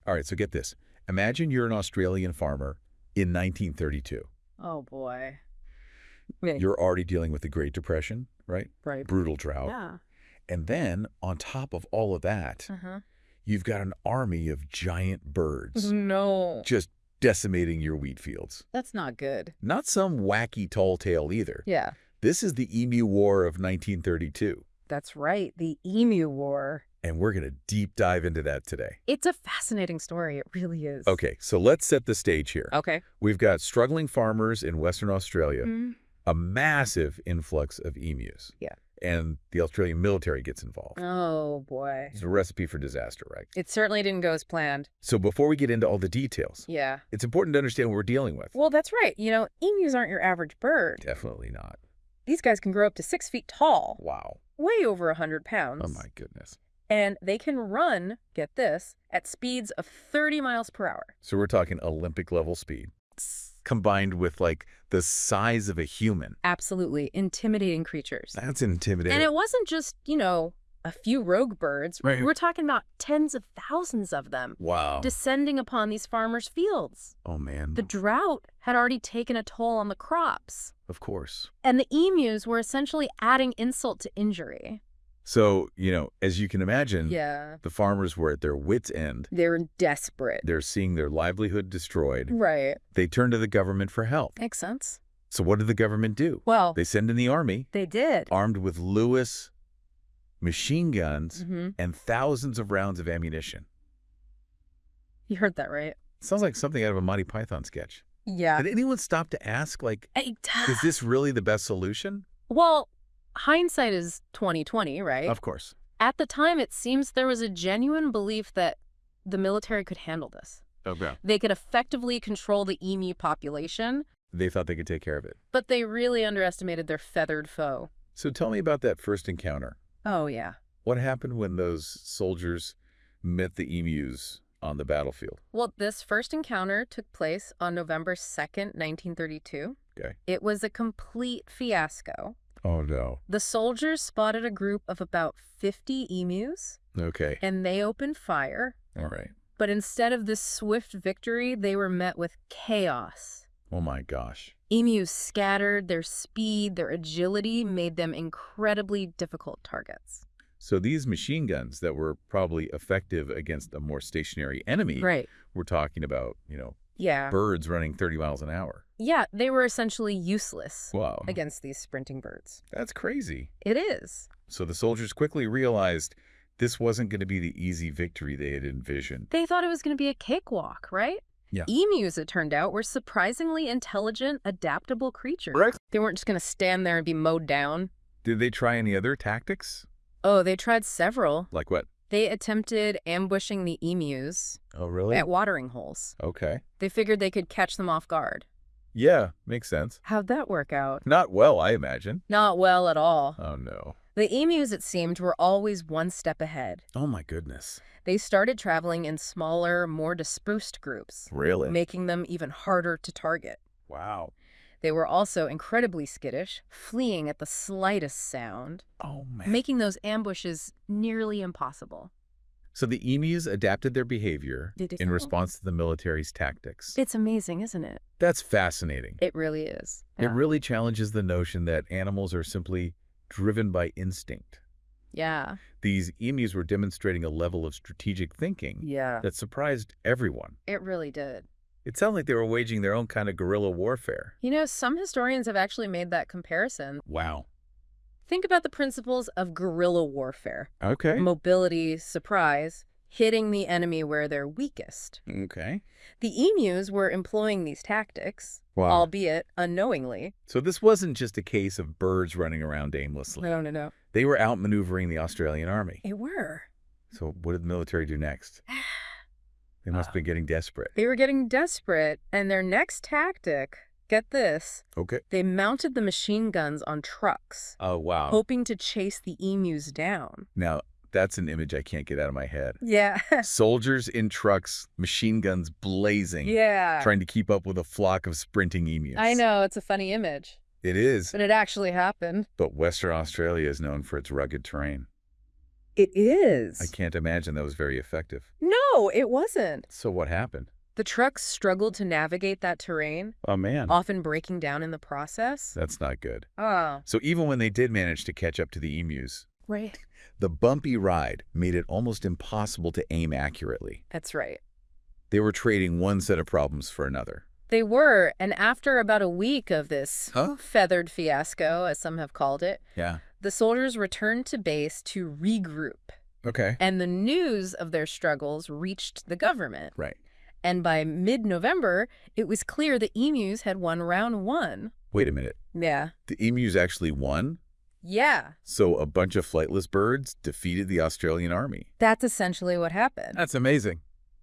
All right, so get this. Imagine you're an Australian farmer in 1932. Oh, boy. Right. You're already dealing with the Great Depression, right? Right. Brutal drought. Yeah. And then, on top of all of that, you've got an army of giant birds No. just decimating your wheat fields. That's not good. Not some wacky tall tale either. Yeah. This is the Emu War of 1932. That's right. The Emu War. And we're going to deep dive into that today. It's a fascinating story. It really is. Okay, so let's set the stage here. Okay. We've got struggling farmers in Western Australia, a massive influx of emus. Yeah. And the Australian military gets involved. Oh, boy. It's a recipe for disaster, right? It certainly didn't go as planned. So before we get into all the details, Yeah. it's important to understand what we're dealing with. Well, that's right. You know, emus aren't your average bird. Definitely not. These guys can grow up to 6 feet tall. Wow. Way over 100 pounds. Oh, my goodness. And they can run, get this, at speeds of 30 miles per hour. So we're talking Olympic-level speed, combined with, like, the size of a human. Absolutely. Intimidating creatures. That's intimidating. And it wasn't just, you know, a few rogue birds. Right. We're talking about tens of thousands of them. Wow. Descending upon these farmers' fields. Oh, man. The drought had already taken a toll on the crops. Of course. And the emus were essentially adding insult to injury. So, you know, as you can imagine, Yeah. the farmers were at their wits' end. They're desperate. They're seeing their livelihood destroyed. Right. They turn to the government for help. Makes sense. So what did the government do? Well, They send in the army, they did. armed with Lewis machine guns and thousands of rounds of ammunition. You heard that right. Sounds like something out of a Monty Python sketch. Yeah. Did anyone stop to ask, like, is this really the best solution? Well, hindsight is 20/20, right? Of course. At the time, it seems there was a genuine belief that the military could handle this. Okay. They could effectively control the emu population, They thought they could take care of it. but they really underestimated their feathered foe. So tell me about that first encounter. Oh, yeah. What happened when those soldiers met the emus on the battlefield? Well, this first encounter took place on November 2nd, 1932. Okay. It was a complete fiasco. Oh, no. The soldiers spotted a group of about 50 emus, Okay. and they opened fire. All right. But instead of this swift victory, they were met with chaos. Oh, my gosh. Emus scattered. Their speed, their agility made them incredibly difficult targets. So these machine guns that were probably effective against a more stationary enemy, Right. we're talking about, you know, Yeah. birds running 30 miles an hour. Yeah, they were essentially useless Wow. against these sprinting birds. That's crazy. It is. So the soldiers quickly realized this wasn't going to be the easy victory they had envisioned. They thought it was going to be a cakewalk, right? Yeah. Emus, it turned out, were surprisingly intelligent, adaptable creatures. Right. They weren't just going to stand there and be mowed down. Did they try any other tactics? Oh, they tried several. Like what? They attempted ambushing the emus Oh, really? at watering holes. Okay. They figured they could catch them off guard. Yeah, makes sense. How'd that work out? Not well, I imagine. Not well at all. Oh, no. The emus, it seemed, were always one step ahead. Oh, my goodness. They started traveling in smaller, more dispersed groups, Really? making them even harder to target. Wow. They were also incredibly skittish, fleeing at the slightest sound, Oh, man. making those ambushes nearly impossible. So the emus adapted their behavior Did they in so? response to the military's tactics. It's amazing, isn't it? That's fascinating. It really is. It really challenges the notion that animals are simply driven by instinct. Yeah. These emus were demonstrating a level of strategic thinking Yeah. that surprised everyone. It really did. It sounded like they were waging their own kind of guerrilla warfare. You know, some historians have actually made that comparison. Wow. Think about the principles of guerrilla warfare. Okay. Mobility, surprise, hitting the enemy where they're weakest. Okay. The emus were employing these tactics, Wow. albeit unknowingly. So this wasn't just a case of birds running around aimlessly. No. They were outmaneuvering the Australian army. They were. So what did the military do next? They must have been getting desperate. They were getting desperate, and their next tactic, get this, Okay. they mounted the machine guns on trucks, Oh, wow. hoping to chase the emus down. Now, that's an image I can't get out of my head. Yeah. Soldiers in trucks, machine guns blazing, Yeah. trying to keep up with a flock of sprinting emus. I know, it's a funny image, It is. but it actually happened. But Western Australia is known for its rugged terrain. It is. I can't imagine that was very effective. No, No, it wasn't. So what happened? The trucks struggled to navigate that terrain, Oh, man. often breaking down in the process. That's not good. Oh. So even when they did manage to catch up to the emus, Right. the bumpy ride made it almost impossible to aim accurately. That's right. They were trading one set of problems for another. They were, and after about a week of this feathered fiasco, as some have called it, Yeah. the soldiers returned to base to regroup. Okay. And the news of their struggles reached the government. Right. And by mid-November, it was clear the emus had won round one. Wait a minute. Yeah. The emus actually won? Yeah. So a bunch of flightless birds defeated the Australian army. That's essentially what happened. That's amazing.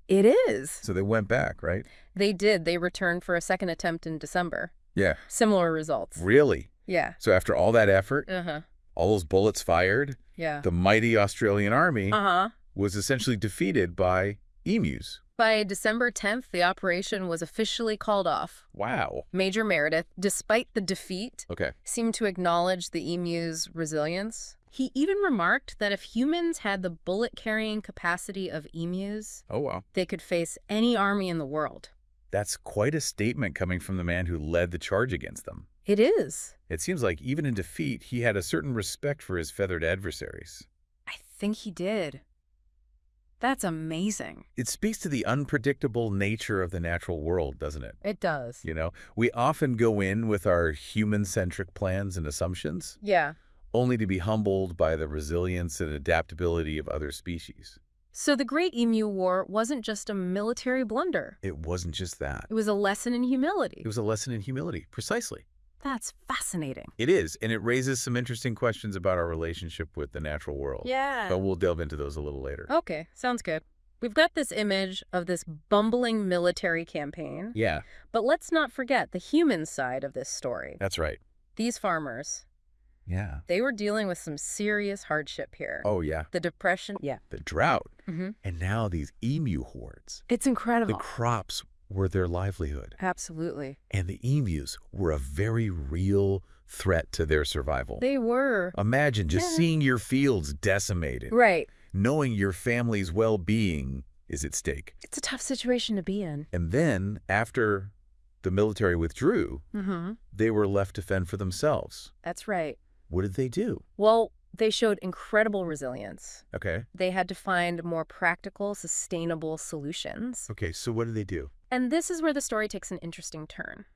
It is. So they went back, right? They did. They returned for a second attempt in December. Yeah. Similar results. Really? Yeah. So after all that effort, Uh-huh. all those bullets fired, Yeah. the mighty Australian army Uh-huh. was essentially defeated by emus. By December 10th, the operation was officially called off. Wow. Major Meredith, despite the defeat, Okay. seemed to acknowledge the emu's resilience. He even remarked that if humans had the bullet-carrying capacity of emus, Oh, wow. they could face any army in the world. That's quite a statement coming from the man who led the charge against them. It is. It seems like even in defeat, he had a certain respect for his feathered adversaries. I think he did. That's amazing. It speaks to the unpredictable nature of the natural world, doesn't it? It does. You know, we often go in with our human-centric plans and assumptions, Yeah. only to be humbled by the resilience and adaptability of other species. So the Great Emu War wasn't just a military blunder. It wasn't just that. It was a lesson in humility. It was a lesson in humility, precisely. That's fascinating. It is, and it raises some interesting questions about our relationship with the natural world. Yeah. But we'll delve into those a little later. Okay, sounds good. We've got this image of this bumbling military campaign. Yeah, But let's not forget the human side of this story. that's right. These farmers, Yeah. they were dealing with some serious hardship here. Oh, yeah. The depression. Yeah. The drought. Mm-hmm. And now these emu hordes. It's The incredible. crops were their livelihood. Absolutely. And the emus were a very real threat to their survival. They were. Imagine just Yeah. seeing your fields decimated, Right. knowing your family's well-being is at stake. It's a tough situation to be in. And then, after the military withdrew, Mm-hmm. they were left to fend for themselves. That's right. What did they do? Well, they showed incredible resilience. Okay. They had to find more practical, sustainable solutions. Okay, so what did they do? And this is where the story takes an interesting turn.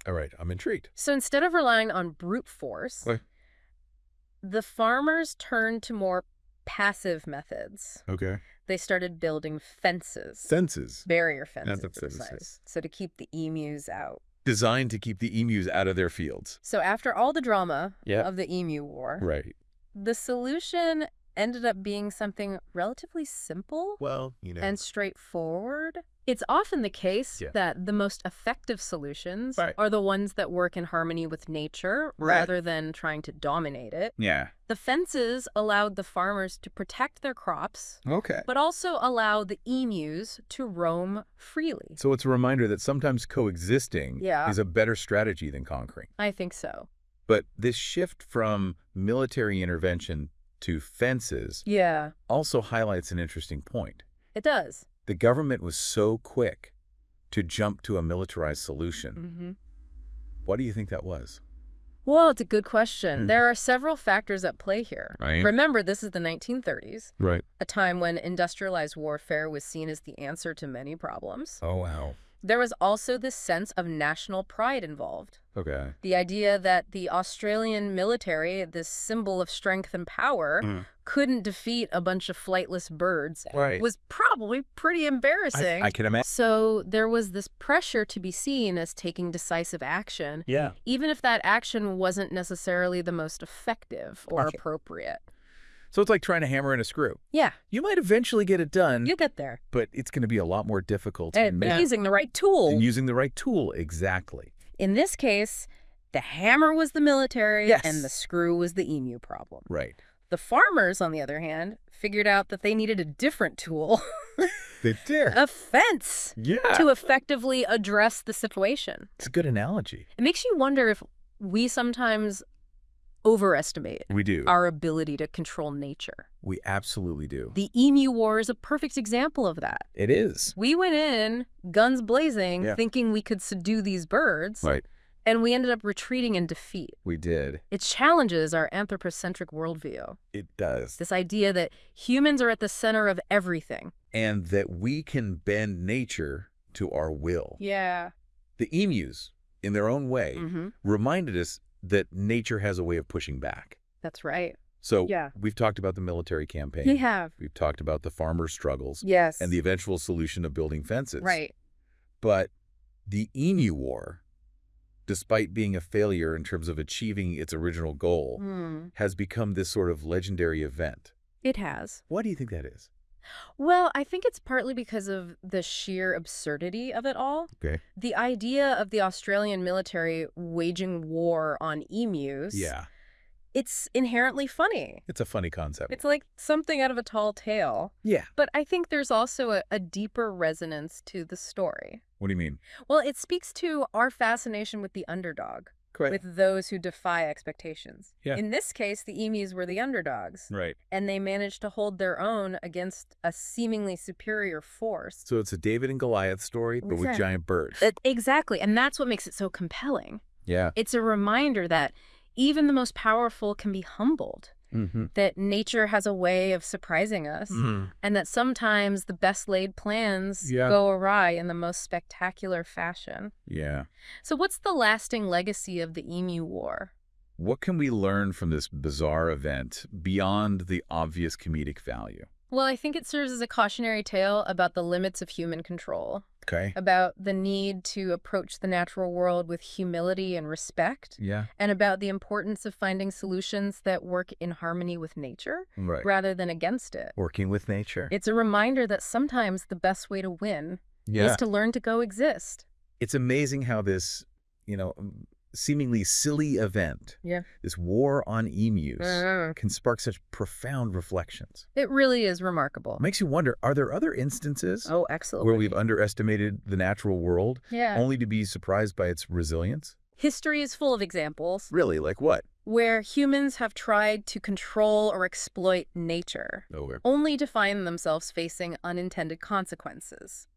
All right, I'm intrigued. So instead of relying on brute force, What? the farmers turned to more passive methods. Okay. They started building fences. Fences. Barrier fences, That's to be what it precise. So to keep the emus out. Designed to keep the emus out of their fields. So after all the drama Yeah. of the Emu War, Right. the solution ended up being something relatively simple Well, you know. and straightforward. It's often the case Yeah. that the most effective solutions Right. are the ones that work in harmony with nature Right. rather than trying to dominate it. Yeah. The fences allowed the farmers to protect their crops, Okay. but also allow the emus to roam freely. So it's a reminder that sometimes coexisting Yeah. is a better strategy than conquering. I think so. But this shift from military intervention to fences Yeah, also highlights an interesting point. it does. The government was so quick to jump to a militarized solution. Mm-hmm. What do you think that was? Well, it's a good question. Hmm. There are several factors at play here. Right. Remember, this is the 1930s, Right. a time when industrialized warfare was seen as the answer to many problems. Oh, wow. There was also this sense of national pride involved. Okay. The idea that the Australian military, this symbol of strength and power, couldn't defeat a bunch of flightless birds Right. was probably pretty embarrassing. I can imagine. So there was this pressure to be seen as taking decisive action, Yeah. even if that action wasn't necessarily the most effective or Okay. appropriate. So it's like trying to hammer in a screw. Yeah, You might eventually get it done, you get there. but it's going to be a lot more difficult And using the right tool. and using the right tool. Exactly. In this case, the hammer was the military Yes. and the screw was the emu problem. Right. The farmers, on the other hand, figured out that they needed a different tool, They did. a fence, Yeah. to effectively address the situation. It's a good analogy. It makes you wonder if we sometimes overestimate We do. our ability to control nature. We absolutely do. The Emu War is a perfect example of that. It is. We went in, guns blazing, Yeah. thinking we could subdue these birds, Right. and we ended up retreating in defeat. We did. It challenges our anthropocentric worldview. It does. This idea that humans are at the center of everything. And that we can bend nature to our will. Yeah. The emus, in their own way, reminded us that nature has a way of pushing back. That's right. So Yeah. we've talked about the military campaign. We have. We've talked about the farmers' struggles. Yes. And the eventual solution of building fences. Right. But the Emu War, despite being a failure in terms of achieving its original goal, has become this sort of legendary event. It has. Why do you think that is? Well, I think it's partly because of the sheer absurdity of it all. Okay. The idea of the Australian military waging war on emus, Yeah. it's inherently funny. It's a funny concept. It's like something out of a tall tale. Yeah. But I think there's also a deeper resonance to the story. What do you mean? Well, it speaks to our fascination with the underdog, Correct. with those who defy expectations. Yeah. In this case, the emus were the underdogs. Right. And they managed to hold their own against a seemingly superior force. So it's a David and Goliath story, but with Exactly. giant birds. Exactly. And that's what makes it so compelling. Yeah. It's a reminder that even the most powerful can be humbled, that nature has a way of surprising us, and that sometimes the best laid plans go awry in the most spectacular fashion. Yeah. So what's the lasting legacy of the Emu War? What can we learn from this bizarre event beyond the obvious comedic value? Well, I think it serves as a cautionary tale about the limits of human control, Okay. about the need to approach the natural world with humility and respect, Yeah. and about the importance of finding solutions that work in harmony with nature Right. rather than against it. Working with nature. It's a reminder that sometimes the best way to win is to learn to coexist. It's amazing how this, seemingly silly event, this war on emus, can spark such profound reflections. It really is remarkable. It makes you wonder, are there other instances Oh, excellent. where we've underestimated the natural world Yeah. only to be surprised by its resilience? History is full of examples Really? Like what? where humans have tried to control or exploit nature, only to find themselves facing unintended consequences.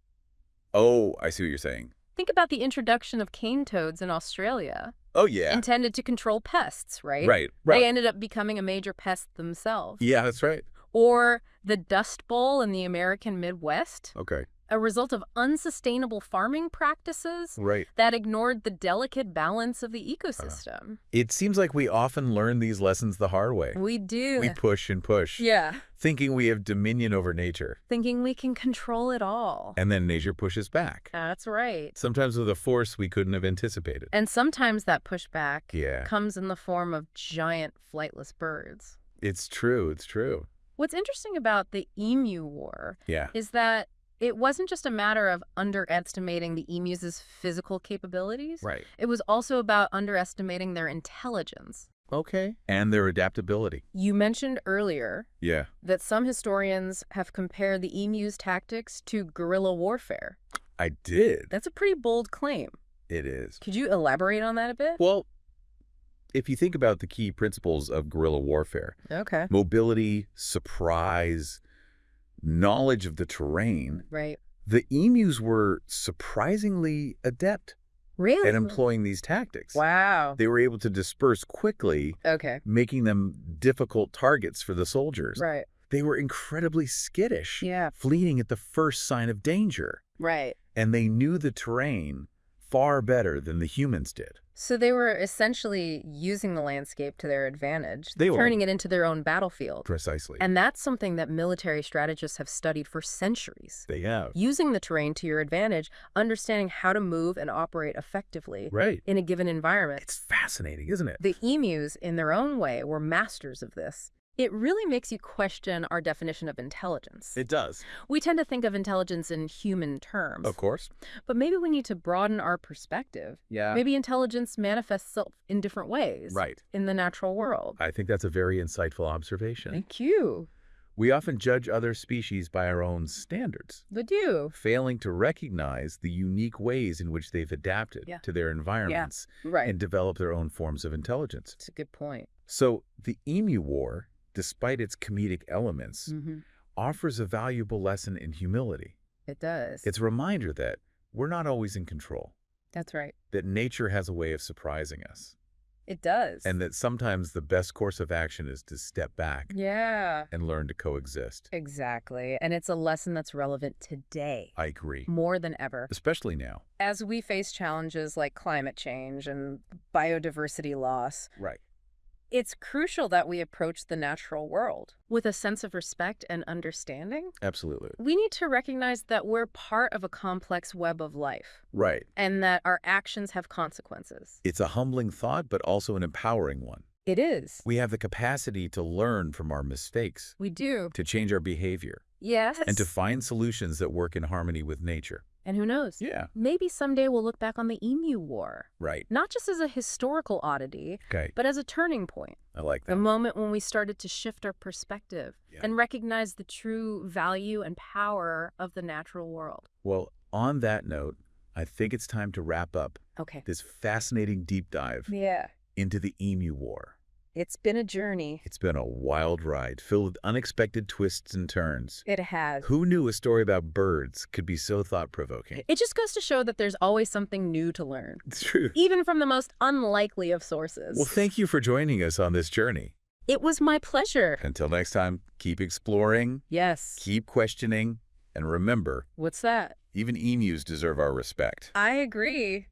Oh, I see what you're saying. Think about the introduction of cane toads in Australia. Oh, yeah. Intended to control pests, right? Right. They ended up becoming a major pest themselves. Yeah, that's right. Or the Dust Bowl in the American Midwest, Okay. a result of unsustainable farming practices Right. that ignored the delicate balance of the ecosystem. It seems like we often learn these lessons the hard way. We do. We push and push, Yeah. thinking we have dominion over nature. Thinking we can control it all. And then nature pushes back. That's right. Sometimes with a force we couldn't have anticipated. And sometimes that pushback Yeah. comes in the form of giant flightless birds. It's true. It's true. What's interesting about the Emu War Yeah. is that it wasn't just a matter of underestimating the emus' physical capabilities. Right. It was also about underestimating their intelligence. Okay. And their adaptability. You mentioned earlier Yeah. that some historians have compared the emu's tactics to guerrilla warfare. I did. That's a pretty bold claim. It is. Could you elaborate on that a bit? Well, if you think about the key principles of guerrilla warfare, Okay. mobility, surprise, knowledge of the terrain, Right. the emus were surprisingly adept Really? at employing these tactics. Wow. They were able to disperse quickly, Okay. making them difficult targets for the soldiers. Right. They were incredibly skittish, Yeah. fleeing at the first sign of danger. Right. And they knew the terrain far better than the humans did. So they were essentially using the landscape to their advantage, They were. turning it into their own battlefield. Precisely. And that's something that military strategists have studied for centuries. They have. Using the terrain to your advantage, understanding how to move and operate effectively Right. in a given environment. It's fascinating, isn't it? The emus, in their own way, were masters of this. It really makes you question our definition of intelligence. It does. We tend to think of intelligence in human terms. Of course. But maybe we need to broaden our perspective. Yeah. Maybe intelligence manifests itself in different ways. Right. In the natural world. I think that's a very insightful observation. Thank you. We often judge other species by our own standards, We do. failing to recognize the unique ways in which they've adapted to their environments and developed their own forms of intelligence. That's a good point. So the Emu War, despite its comedic elements, offers a valuable lesson in humility. It does. It's a reminder that we're not always in control, That's right. that nature has a way of surprising us, It does. and that sometimes the best course of action is to step back Yeah. and learn to coexist. Exactly. And it's a lesson that's relevant today. I agree. More than ever. Especially now. As we face challenges like climate change and biodiversity loss, Right. it's crucial that we approach the natural world with a sense of respect and understanding. Absolutely. We need to recognize that we're part of a complex web of life Right. and that our actions have consequences. It's a humbling thought, but also an empowering one. It is. We have the capacity to learn from our mistakes, We do. to change our behavior, Yes. and to find solutions that work in harmony with nature. And who knows? Yeah. Maybe someday we'll look back on the Emu War, Right. not just as a historical oddity, Okay. but as a turning point. I like The that. moment when we started to shift our perspective and recognize the true value and power of the natural world. Well, on that note, I think it's time to wrap up Okay. this fascinating deep dive Yeah. into the Emu War. It's been a journey. It's been a wild ride filled with unexpected twists and turns. It has. Who knew a story about birds could be so thought-provoking? It just goes to show that there's always something new to learn, It's true. even from the most unlikely of sources. Well, thank you for joining us on this journey. It was my pleasure. Until next time, keep exploring, Yes. keep questioning, and remember, What's that? even emus deserve our respect. I agree.